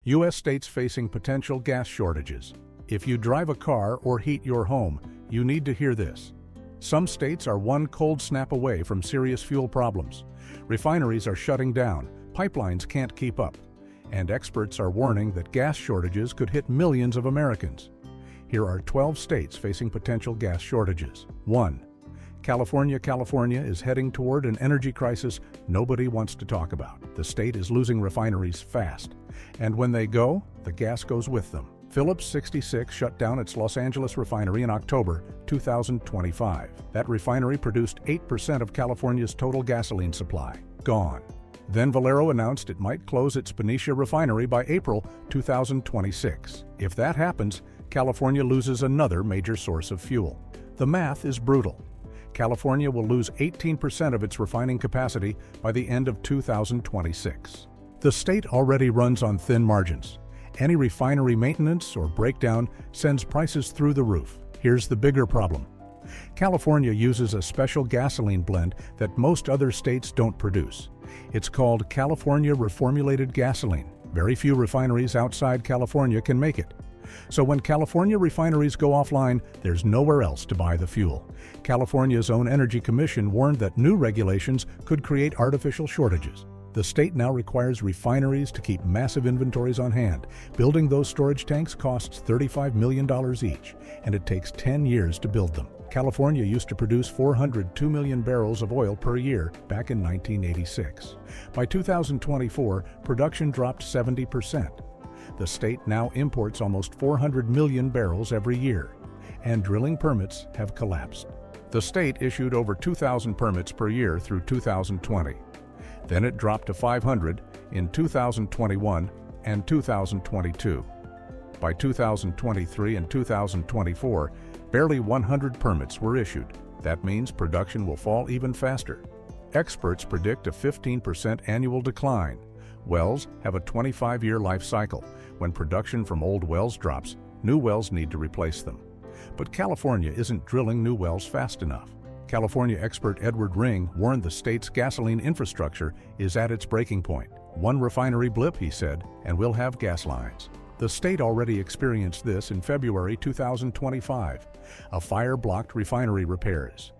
U.S. states facing potential gas shortages. If you drive a car or heat your home, you need to hear this. Some states are one cold snap away from serious fuel problems. Refineries are shutting down, pipelines can't keep up, and experts are warning that gas shortages could hit millions of Americans. Here are 12 states facing potential gas shortages. 1. California. California is heading toward an energy crisis nobody wants to talk about. The state is losing refineries fast, and when they go, the gas goes with them. Phillips 66 shut down its Los Angeles refinery in October 2025. That refinery produced 8% of California's total gasoline supply. Gone. Then Valero announced it might close its Benicia refinery by April 2026. If that happens, California loses another major source of fuel. The math is brutal. California will lose 18% of its refining capacity by the end of 2026. The state already runs on thin margins. Any refinery maintenance or breakdown sends prices through the roof. Here's the bigger problem. California uses a special gasoline blend that most other states don't produce. It's called California reformulated gasoline. Very few refineries outside California can make it. So when California refineries go offline, there's nowhere else to buy the fuel. California's own Energy Commission warned that new regulations could create artificial shortages. The state now requires refineries to keep massive inventories on hand. Building those storage tanks costs $35 million each, and it takes 10 years to build them. California used to produce 402 million barrels of oil per year back in 1986. By 2024, production dropped 70%. The state now imports almost 400 million barrels every year, and drilling permits have collapsed. The state issued over 2,000 permits per year through 2020. Then it dropped to 500 in 2021 and 2022. By 2023 and 2024, barely 100 permits were issued. That means production will fall even faster. Experts predict a 15% annual decline. Wells have a 25-year life cycle. When production from old wells drops, new wells need to replace them. But California isn't drilling new wells fast enough. California expert Edward Ring warned the state's gasoline infrastructure is at its breaking point. One refinery blip, he said, and we'll have gas lines. The state already experienced this in February 2025. A fire blocked refinery repairs.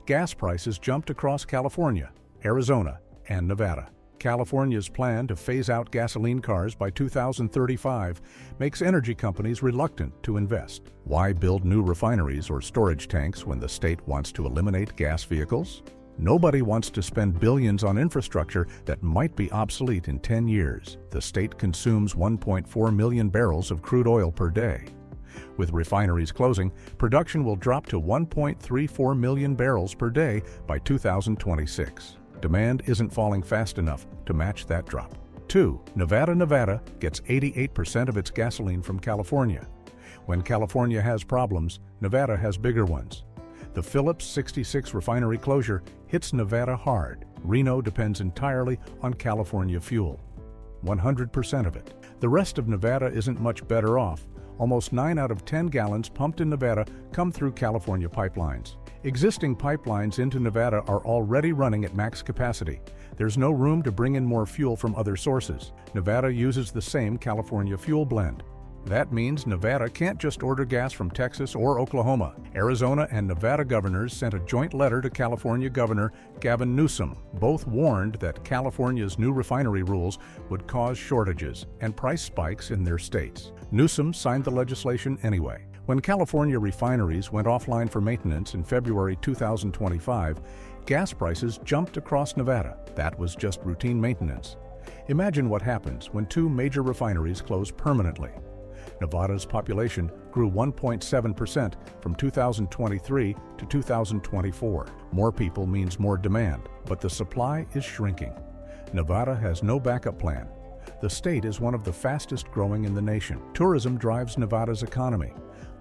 Gas prices jumped across California, Arizona, and Nevada. California's plan to phase out gasoline cars by 2035 makes energy companies reluctant to invest. Why build new refineries or storage tanks when the state wants to eliminate gas vehicles? Nobody wants to spend billions on infrastructure that might be obsolete in 10 years. The state consumes 1.4 million barrels of crude oil per day. With refineries closing, production will drop to 1.34 million barrels per day by 2026. Demand isn't falling fast enough to match that drop. 2. Nevada gets 88% of its gasoline from California. When California has problems, Nevada has bigger ones. The Phillips 66 refinery closure hits Nevada hard. Reno depends entirely on California fuel. 100% of it. The rest of Nevada isn't much better off. Almost 9 out of 10 gallons pumped in Nevada come through California pipelines. Existing pipelines into Nevada are already running at max capacity. There's no room to bring in more fuel from other sources. Nevada uses the same California fuel blend. That means Nevada can't just order gas from Texas or Oklahoma. Arizona and Nevada governors sent a joint letter to California Governor Gavin Newsom. Both warned that California's new refinery rules would cause shortages and price spikes in their states. Newsom signed the legislation anyway. When California refineries went offline for maintenance in February 2025, gas prices jumped across Nevada. That was just routine maintenance. Imagine what happens when 2 major refineries close permanently. Nevada's population grew 1.7% from 2023 to 2024. More people means more demand, but the supply is shrinking. Nevada has no backup plan. The state is one of the fastest growing in the nation. Tourism drives Nevada's economy.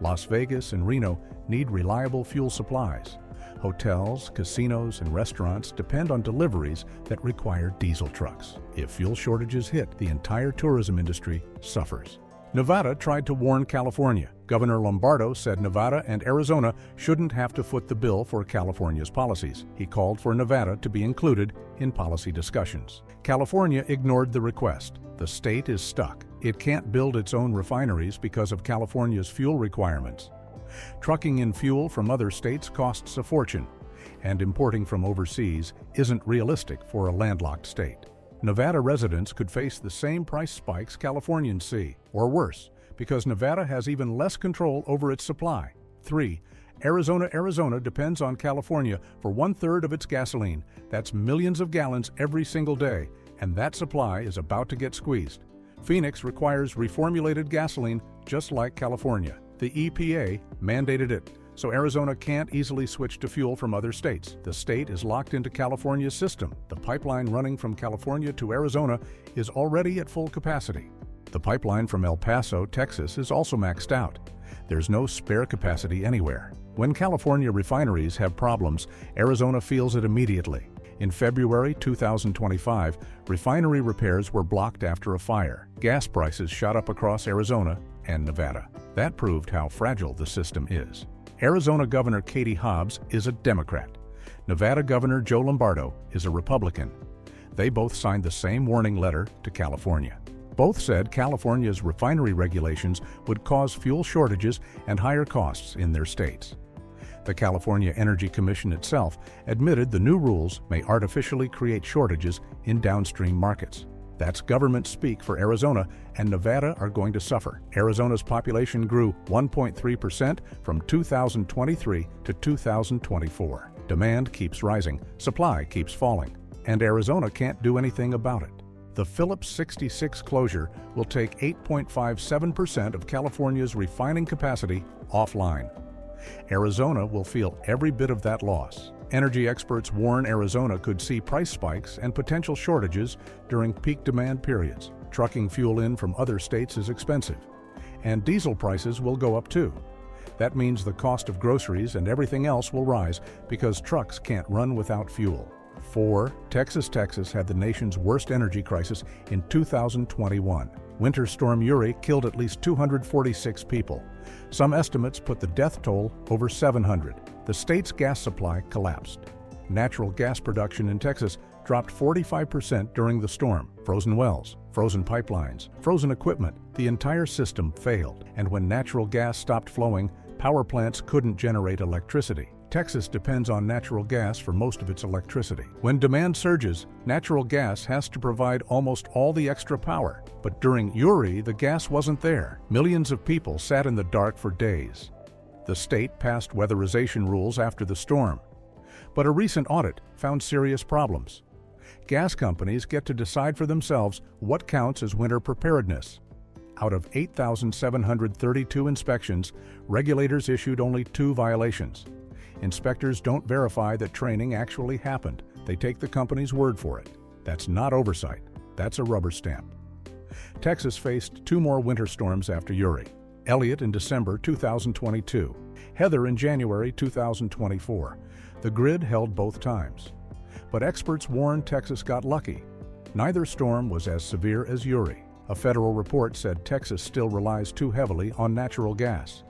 Las Vegas and Reno need reliable fuel supplies. Hotels, casinos, and restaurants depend on deliveries that require diesel trucks. If fuel shortages hit, the entire tourism industry suffers. Nevada tried to warn California. Governor Lombardo said Nevada and Arizona shouldn't have to foot the bill for California's policies. He called for Nevada to be included in policy discussions. California ignored the request. The state is stuck. It can't build its own refineries because of California's fuel requirements. Trucking in fuel from other states costs a fortune, and importing from overseas isn't realistic for a landlocked state. Nevada residents could face the same price spikes Californians see, or worse, because Nevada has even less control over its supply. 3. Arizona depends on California for 1/3 of its gasoline. That's millions of gallons every single day, and that supply is about to get squeezed. Phoenix requires reformulated gasoline just like California. The EPA mandated it, so Arizona can't easily switch to fuel from other states. The state is locked into California's system. The pipeline running from California to Arizona is already at full capacity. The pipeline from El Paso, Texas is also maxed out. There's no spare capacity anywhere. When California refineries have problems, Arizona feels it immediately. In February 2025, refinery repairs were blocked after a fire. Gas prices shot up across Arizona and Nevada. That proved how fragile the system is. Arizona Governor Katie Hobbs is a Democrat. Nevada Governor Joe Lombardo is a Republican. They both signed the same warning letter to California. Both said California's refinery regulations would cause fuel shortages and higher costs in their states. The California Energy Commission itself admitted the new rules may artificially create shortages in downstream markets. That's government speak for Arizona, and Nevada are going to suffer. Arizona's population grew 1.3% from 2023 to 2024. Demand keeps rising, supply keeps falling, and Arizona can't do anything about it. The Phillips 66 closure will take 8.57% of California's refining capacity offline. Arizona will feel every bit of that loss. Energy experts warn Arizona could see price spikes and potential shortages during peak demand periods. Trucking fuel in from other states is expensive, and diesel prices will go up too. That means the cost of groceries and everything else will rise because trucks can't run without fuel. 4. Texas had the nation's worst energy crisis in 2021. Winter Storm Uri killed at least 246 people. Some estimates put the death toll over 700. The state's gas supply collapsed. Natural gas production in Texas dropped 45% during the storm. Frozen wells, frozen pipelines, frozen equipment, the entire system failed. And when natural gas stopped flowing, power plants couldn't generate electricity. Texas depends on natural gas for most of its electricity. When demand surges, natural gas has to provide almost all the extra power. But during Uri, the gas wasn't there. Millions of people sat in the dark for days. The state passed weatherization rules after the storm. But a recent audit found serious problems. Gas companies get to decide for themselves what counts as winter preparedness. Out of 8,732 inspections, regulators issued only 2 violations. Inspectors don't verify that training actually happened. They take the company's word for it. That's not oversight. That's a rubber stamp. Texas faced 2 more winter storms after Uri. Elliott in December 2022. Heather in January 2024. The grid held both times. But experts warned Texas got lucky. Neither storm was as severe as Uri. A federal report said Texas still relies too heavily on natural gas.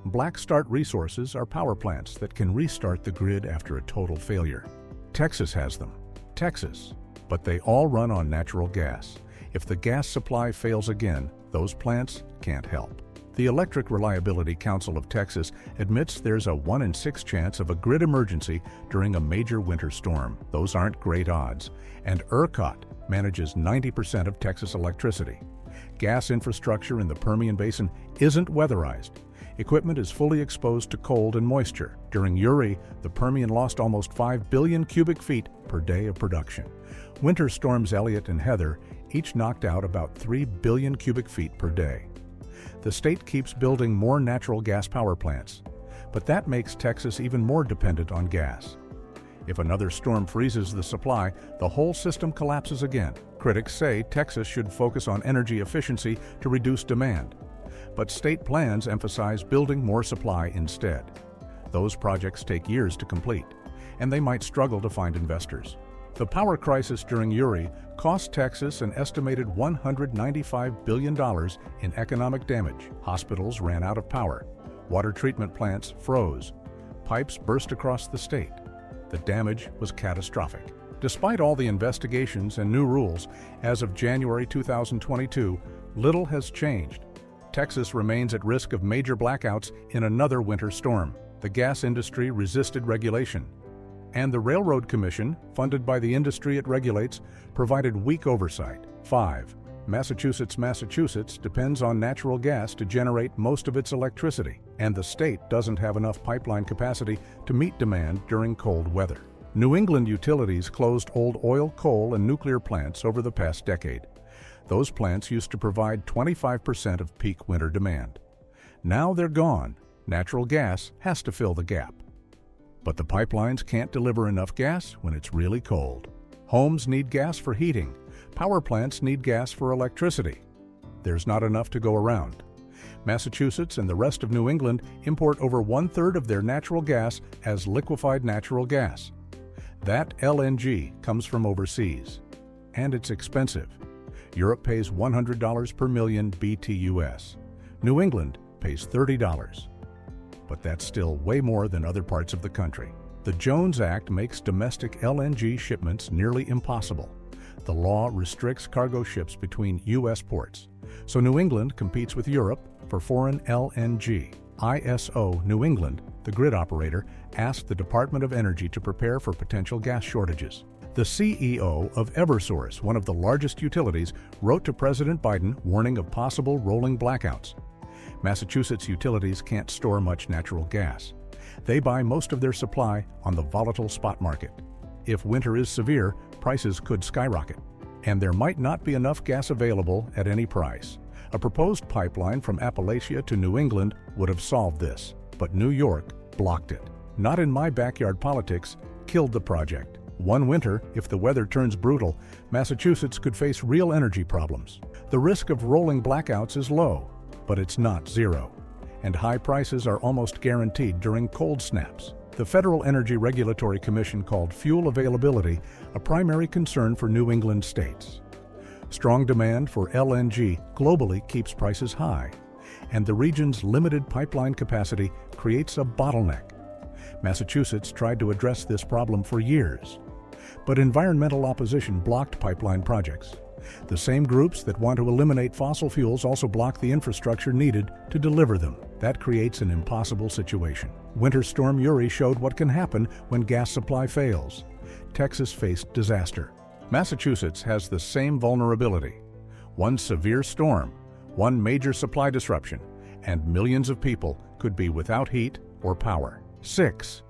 Black Start Resources are power plants that can restart the grid after a total failure. Texas has them. Texas. But they all run on natural gas. If the gas supply fails again, those plants can't help. The Electric Reliability Council of Texas admits there's a 1 in 6 chance of a grid emergency during a major winter storm. Those aren't great odds. And ERCOT manages 90% of Texas electricity. Gas infrastructure in the Permian Basin isn't weatherized. Equipment is fully exposed to cold and moisture. During Uri, the Permian lost almost 5 billion cubic feet per day of production. Winter storms Elliott and Heather each knocked out about 3 billion cubic feet per day. The state keeps building more natural gas power plants, but that makes Texas even more dependent on gas. If another storm freezes the supply, the whole system collapses again. Critics say Texas should focus on energy efficiency to reduce demand. But state plans emphasize building more supply instead. Those projects take years to complete, and they might struggle to find investors. The power crisis during Uri cost Texas an estimated $195 billion in economic damage. Hospitals ran out of power. Water treatment plants froze. Pipes burst across the state. The damage was catastrophic. Despite all the investigations and new rules, as of January 2022, Little has changed. Texas remains at risk of major blackouts in another winter storm. The gas industry resisted regulation. And the Railroad Commission, funded by the industry it regulates, provided weak oversight. 5. Massachusetts depends on natural gas to generate most of its electricity, and the state doesn't have enough pipeline capacity to meet demand during cold weather. New England utilities closed old oil, coal, and nuclear plants over the past decade. Those plants used to provide 25% of peak winter demand. Now they're gone. Natural gas has to fill the gap. But the pipelines can't deliver enough gas when it's really cold. Homes need gas for heating. Power plants need gas for electricity. There's not enough to go around. Massachusetts and the rest of New England import over 1/3 of their natural gas as liquefied natural gas. That LNG comes from overseas, and it's expensive. Europe pays $100 per million BTUs. New England pays $30. But that's still way more than other parts of the country. The Jones Act makes domestic LNG shipments nearly impossible. The law restricts cargo ships between U.S. ports, so New England competes with Europe for foreign LNG. ISO New England, the grid operator, asked the Department of Energy to prepare for potential gas shortages. The CEO of Eversource, one of the largest utilities, wrote to President Biden warning of possible rolling blackouts. Massachusetts utilities can't store much natural gas. They buy most of their supply on the volatile spot market. If winter is severe, prices could skyrocket, and there might not be enough gas available at any price. A proposed pipeline from Appalachia to New England would have solved this, but New York blocked it. Not in my backyard politics killed the project. One winter, if the weather turns brutal, Massachusetts could face real energy problems. The risk of rolling blackouts is low, but it's not zero, and high prices are almost guaranteed during cold snaps. The Federal Energy Regulatory Commission called fuel availability a primary concern for New England states. Strong demand for LNG globally keeps prices high, and the region's limited pipeline capacity creates a bottleneck. Massachusetts tried to address this problem for years, but environmental opposition blocked pipeline projects. The same groups that want to eliminate fossil fuels also block the infrastructure needed to deliver them. That creates an impossible situation. Winter Storm Uri showed what can happen when gas supply fails. Texas faced disaster. Massachusetts has the same vulnerability. One severe storm, one major supply disruption, and millions of people could be without heat or power. 6.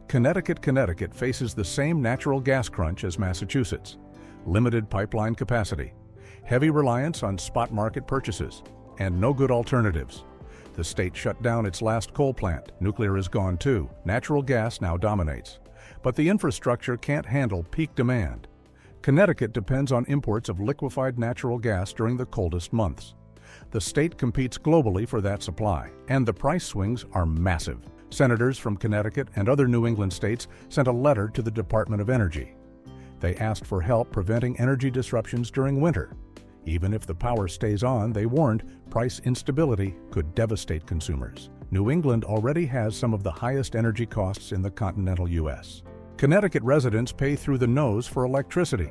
Connecticut faces the same natural gas crunch as Massachusetts. Limited pipeline capacity, heavy reliance on spot market purchases, and no good alternatives. The state shut down its last coal plant. Nuclear is gone too. Natural gas now dominates. But the infrastructure can't handle peak demand. Connecticut depends on imports of liquefied natural gas during the coldest months. The state competes globally for that supply, and the price swings are massive. Senators from Connecticut and other New England states sent a letter to the Department of Energy. They asked for help preventing energy disruptions during winter. Even if the power stays on, they warned, price instability could devastate consumers. New England already has some of the highest energy costs in the continental U.S. Connecticut residents pay through the nose for electricity.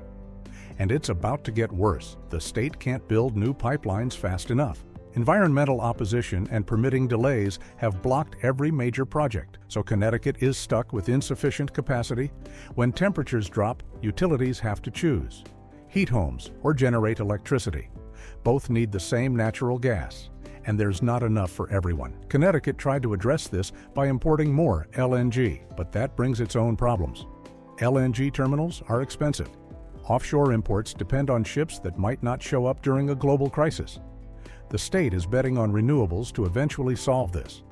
And it's about to get worse. The state can't build new pipelines fast enough. Environmental opposition and permitting delays have blocked every major project, so Connecticut is stuck with insufficient capacity. When temperatures drop, utilities have to choose: heat homes or generate electricity. Both need the same natural gas, and there's not enough for everyone. Connecticut tried to address this by importing more LNG, but that brings its own problems. LNG terminals are expensive. Offshore imports depend on ships that might not show up during a global crisis. The state is betting on renewables to eventually solve this.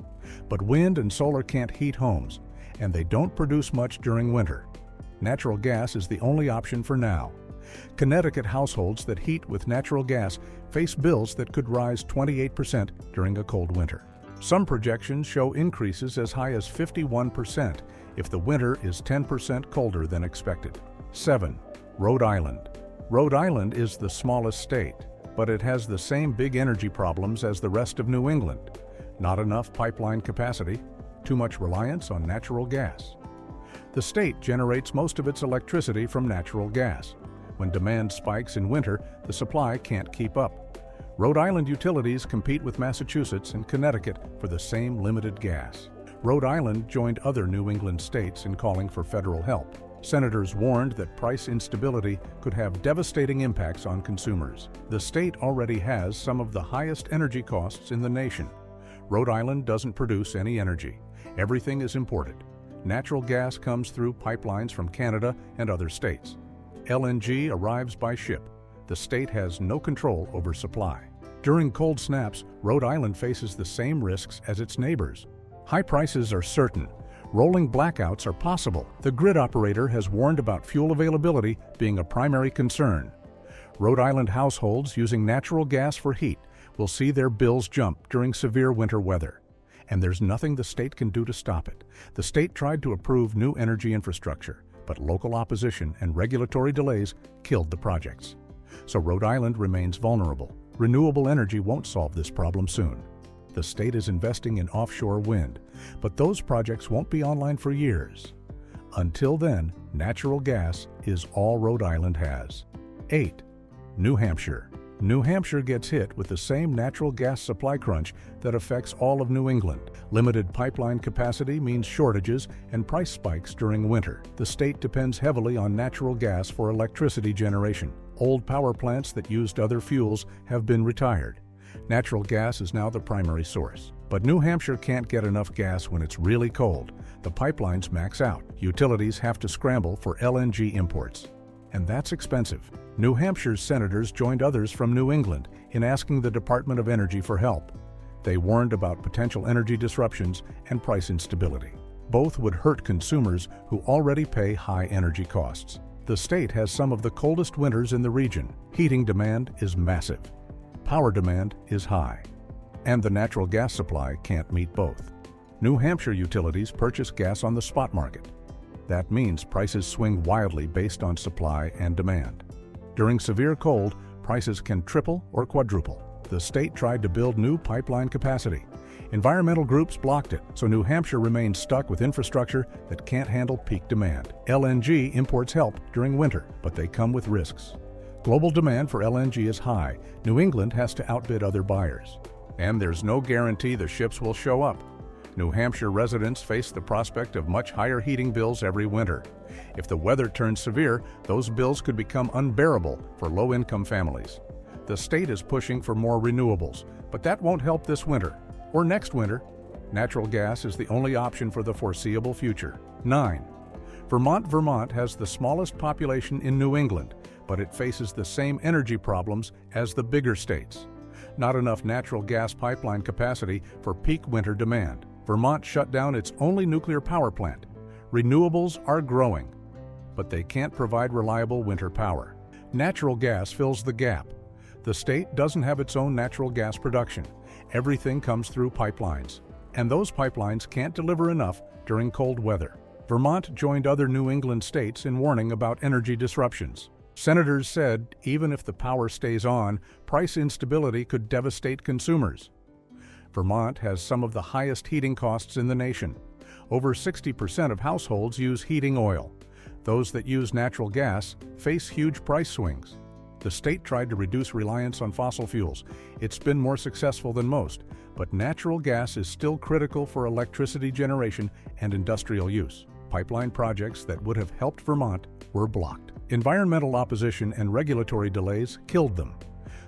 But wind and solar can't heat homes, and they don't produce much during winter. Natural gas is the only option for now. Connecticut households that heat with natural gas face bills that could rise 28% during a cold winter. Some projections show increases as high as 51% if the winter is 10% colder than expected. 7. Rhode Island. Rhode Island is the smallest state, but it has the same big energy problems as the rest of New England. Not enough pipeline capacity, too much reliance on natural gas. The state generates most of its electricity from natural gas. When demand spikes in winter, the supply can't keep up. Rhode Island utilities compete with Massachusetts and Connecticut for the same limited gas. Rhode Island joined other New England states in calling for federal help. Senators warned that price instability could have devastating impacts on consumers. The state already has some of the highest energy costs in the nation. Rhode Island doesn't produce any energy. Everything is imported. Natural gas comes through pipelines from Canada and other states. LNG arrives by ship. The state has no control over supply. During cold snaps, Rhode Island faces the same risks as its neighbors. High prices are certain. Rolling blackouts are possible. The grid operator has warned about fuel availability being a primary concern. Rhode Island households using natural gas for heat will see their bills jump during severe winter weather. And there's nothing the state can do to stop it. The state tried to approve new energy infrastructure, but local opposition and regulatory delays killed the projects. So Rhode Island remains vulnerable. Renewable energy won't solve this problem soon. The state is investing in offshore wind, but those projects won't be online for years. Until then, natural gas is all Rhode Island has. 8. New Hampshire. New Hampshire gets hit with the same natural gas supply crunch that affects all of New England. Limited pipeline capacity means shortages and price spikes during winter. The state depends heavily on natural gas for electricity generation. Old power plants that used other fuels have been retired. Natural gas is now the primary source. But New Hampshire can't get enough gas when it's really cold. The pipelines max out. Utilities have to scramble for LNG imports. And that's expensive. New Hampshire's senators joined others from New England in asking the Department of Energy for help. They warned about potential energy disruptions and price instability. Both would hurt consumers who already pay high energy costs. The state has some of the coldest winters in the region. Heating demand is massive. Power demand is high, and the natural gas supply can't meet both. New Hampshire utilities purchase gas on the spot market. That means prices swing wildly based on supply and demand. During severe cold, prices can triple or quadruple. The state tried to build new pipeline capacity. Environmental groups blocked it, so New Hampshire remains stuck with infrastructure that can't handle peak demand. LNG imports help during winter, but they come with risks. Global demand for LNG is high. New England has to outbid other buyers. And there's no guarantee the ships will show up. New Hampshire residents face the prospect of much higher heating bills every winter. If the weather turns severe, those bills could become unbearable for low-income families. The state is pushing for more renewables, but that won't help this winter or next winter. Natural gas is the only option for the foreseeable future. 9. Vermont has the smallest population in New England, but it faces the same energy problems as the bigger states. Not enough natural gas pipeline capacity for peak winter demand. Vermont shut down its only nuclear power plant. Renewables are growing, but they can't provide reliable winter power. Natural gas fills the gap. The state doesn't have its own natural gas production. Everything comes through pipelines, and those pipelines can't deliver enough during cold weather. Vermont joined other New England states in warning about energy disruptions. Senators said even if the power stays on, price instability could devastate consumers. Vermont has some of the highest heating costs in the nation. Over 60% of households use heating oil. Those that use natural gas face huge price swings. The state tried to reduce reliance on fossil fuels. It's been more successful than most, but natural gas is still critical for electricity generation and industrial use. Pipeline projects that would have helped Vermont were blocked. Environmental opposition and regulatory delays killed them.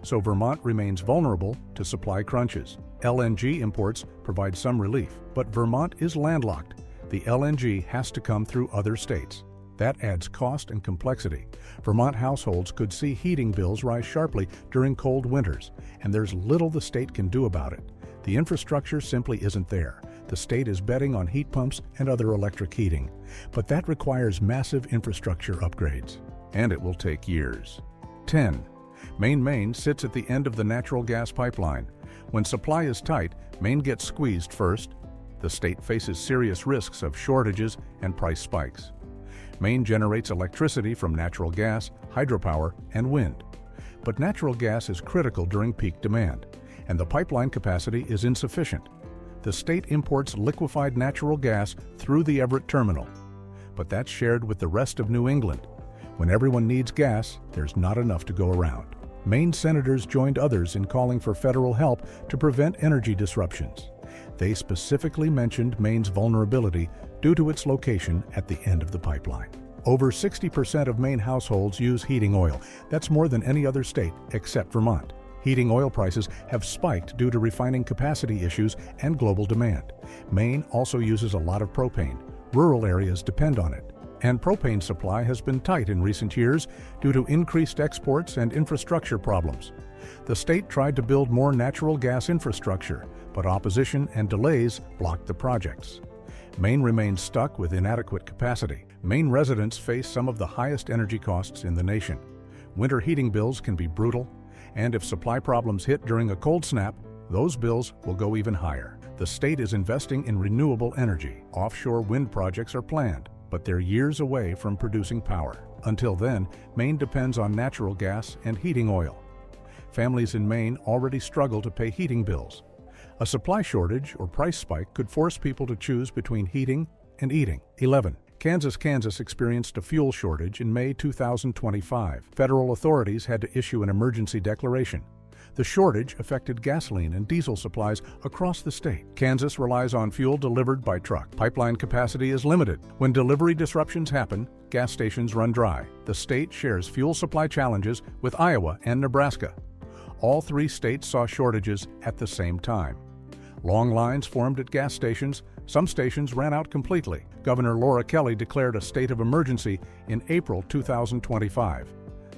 So Vermont remains vulnerable to supply crunches. LNG imports provide some relief, but Vermont is landlocked. The LNG has to come through other states. That adds cost and complexity. Vermont households could see heating bills rise sharply during cold winters, and there's little the state can do about it. The infrastructure simply isn't there. The state is betting on heat pumps and other electric heating, but that requires massive infrastructure upgrades, and it will take years. 10. Maine sits at the end of the natural gas pipeline. When supply is tight, Maine gets squeezed first. The state faces serious risks of shortages and price spikes. Maine generates electricity from natural gas, hydropower, and wind. But natural gas is critical during peak demand, and the pipeline capacity is insufficient. The state imports liquefied natural gas through the Everett terminal, but that's shared with the rest of New England. When everyone needs gas, there's not enough to go around. Maine senators joined others in calling for federal help to prevent energy disruptions. They specifically mentioned Maine's vulnerability due to its location at the end of the pipeline. Over 60% of Maine households use heating oil. That's more than any other state except Vermont. Heating oil prices have spiked due to refining capacity issues and global demand. Maine also uses a lot of propane. Rural areas depend on it. And propane supply has been tight in recent years due to increased exports and infrastructure problems. The state tried to build more natural gas infrastructure, but opposition and delays blocked the projects. Maine remains stuck with inadequate capacity. Maine residents face some of the highest energy costs in the nation. Winter heating bills can be brutal, and if supply problems hit during a cold snap, those bills will go even higher. The state is investing in renewable energy. Offshore wind projects are planned, but they're years away from producing power. Until then, Maine depends on natural gas and heating oil. Families in Maine already struggle to pay heating bills. A supply shortage or price spike could force people to choose between heating and eating. 11. Kansas experienced a fuel shortage in May 2025. Federal authorities had to issue an emergency declaration. The shortage affected gasoline and diesel supplies across the state. Kansas relies on fuel delivered by truck. Pipeline capacity is limited. When delivery disruptions happen, gas stations run dry. The state shares fuel supply challenges with Iowa and Nebraska. All three states saw shortages at the same time. Long lines formed at gas stations. Some stations ran out completely. Governor Laura Kelly declared a state of emergency in April 2025.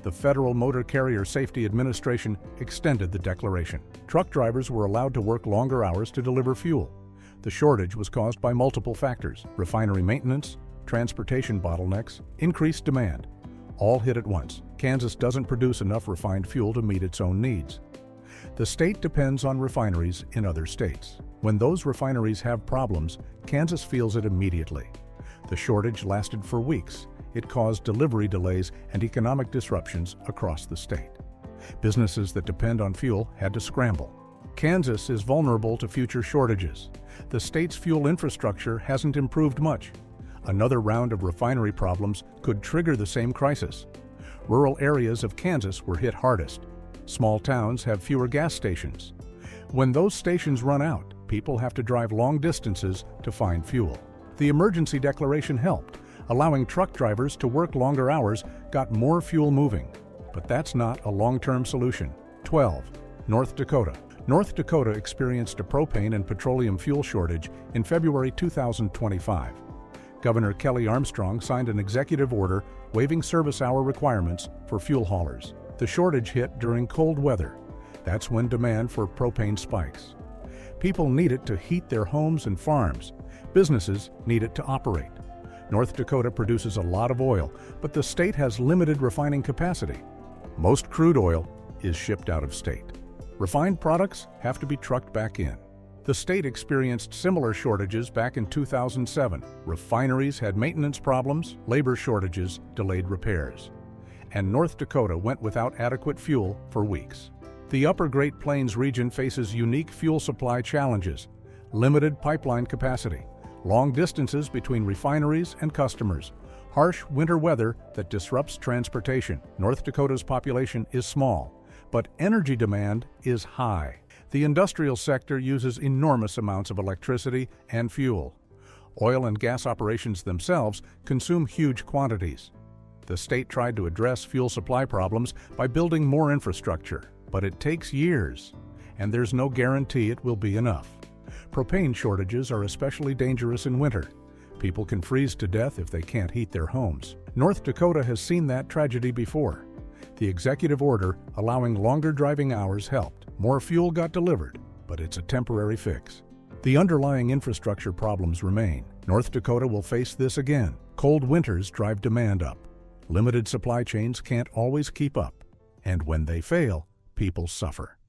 The Federal Motor Carrier Safety Administration extended the declaration. Truck drivers were allowed to work longer hours to deliver fuel. The shortage was caused by multiple factors: refinery maintenance, transportation bottlenecks, increased demand. All hit at once. Kansas doesn't produce enough refined fuel to meet its own needs. The state depends on refineries in other states. When those refineries have problems, Kansas feels it immediately. The shortage lasted for weeks. It caused delivery delays and economic disruptions across the state. Businesses that depend on fuel had to scramble. Kansas is vulnerable to future shortages. The state's fuel infrastructure hasn't improved much. Another round of refinery problems could trigger the same crisis. Rural areas of Kansas were hit hardest. Small towns have fewer gas stations. When those stations run out, people have to drive long distances to find fuel. The emergency declaration helped. Allowing truck drivers to work longer hours got more fuel moving. But that's not a long-term solution. 12. North Dakota. North Dakota experienced a propane and petroleum fuel shortage in February 2025. Governor Kelly Armstrong signed an executive order waiving service hour requirements for fuel haulers. The shortage hit during cold weather. That's when demand for propane spikes. People need it to heat their homes and farms. Businesses need it to operate. North Dakota produces a lot of oil, but the state has limited refining capacity. Most crude oil is shipped out of state. Refined products have to be trucked back in. The state experienced similar shortages back in 2007. Refineries had maintenance problems, labor shortages delayed repairs. And North Dakota went without adequate fuel for weeks. The Upper Great Plains region faces unique fuel supply challenges: limited pipeline capacity, long distances between refineries and customers, harsh winter weather that disrupts transportation. North Dakota's population is small, but energy demand is high. The industrial sector uses enormous amounts of electricity and fuel. Oil and gas operations themselves consume huge quantities. The state tried to address fuel supply problems by building more infrastructure, but it takes years, and there's no guarantee it will be enough. Propane shortages are especially dangerous in winter. People can freeze to death if they can't heat their homes. North Dakota has seen that tragedy before. The executive order allowing longer driving hours helped. More fuel got delivered, but it's a temporary fix. The underlying infrastructure problems remain. North Dakota will face this again. Cold winters drive demand up. Limited supply chains can't always keep up. And when they fail, people suffer.